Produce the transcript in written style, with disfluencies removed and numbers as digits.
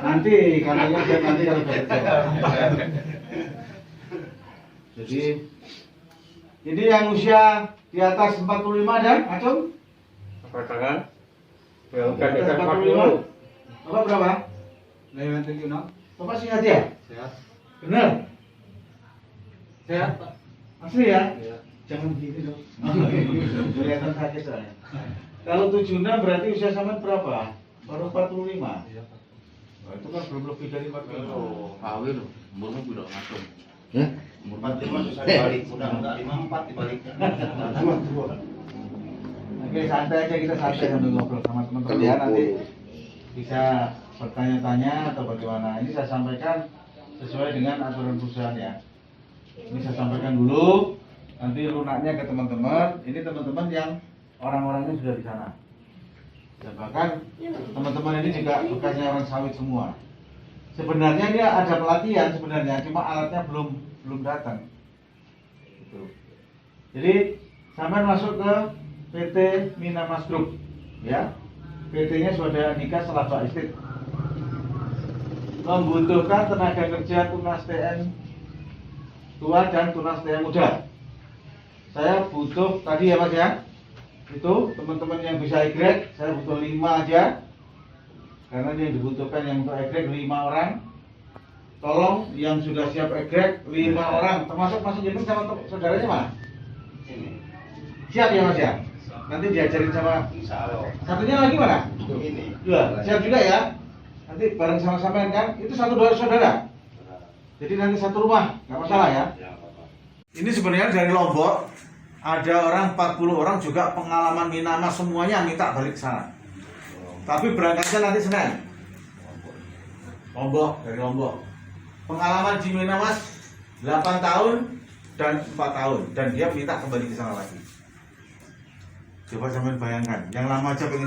Nanti kalau nanti kalau bekerja. Jadi ini yang usia di atas 45 ada, Acung? Apa tangan? Ya, Di atas 45. Bapak berapa? 96. Bapak sehat ya? Sehat. Benar? Sehat, Pak. Asli ya? Iya. Jangan gini dong. Kelihatan sakit soalnya. Kalau 76 berarti usia sama berapa? Baru 45. Iya, Pak. Nah, itu kan belum lebih dari 45. Kawin loh, umurmu udah ngacung. Ya? Umur 45 susah dibalik, udah enggak 54 dibalik. Oke, santai aja, kita santai sambil ngobrol sama teman-teman ya, nanti bisa bertanya-tanya atau bagaimana. Ini saya sampaikan sesuai dengan aturan perusahaan ya. Ini saya sampaikan dulu, nanti lunaknya ke teman-teman. Ini teman-teman yang orang-orangnya sudah di sana. Dan bahkan teman-teman ini juga bekasnya orang sawit semua. Sebenarnya dia ada pelatihan sebenarnya, cuma alatnya belum datang. Gitu. Jadi sampai masuk ke PT Minamas Group, ya. PT-nya Swadaya Nikah Selaba Estate. Membutuhkan tenaga kerja tunas TN tua dan tunas TN muda. Saya butuh tadi ya Mas ya. Itu teman-teman yang bisa egrek, saya butuh 5 aja. Karena yang dibutuhkan yang untuk egrek 5 orang. Tolong yang sudah siap egrek 5 orang, termasuk Mas Jeneng sama saudaranya Mas. Siap ya Mas ya? Nanti diajarin sama satunya lagi mana? Ini. 2. Siap juga ya? Nanti bareng sama-sama kan? Itu satu dua saudara. Jadi nanti satu rumah, nggak masalah ya? Ini sebenarnya dari Lombok. Ada orang 40 orang juga pengalaman Minamas semuanya minta balik ke sana. Tapi berangkatnya nanti Senin. Lombok, dari Lombok. Pengalaman di Minamas 8 tahun dan 4 tahun. Dan dia minta kembali ke sana lagi. Coba sampean bayangkan, yang lama aja pengen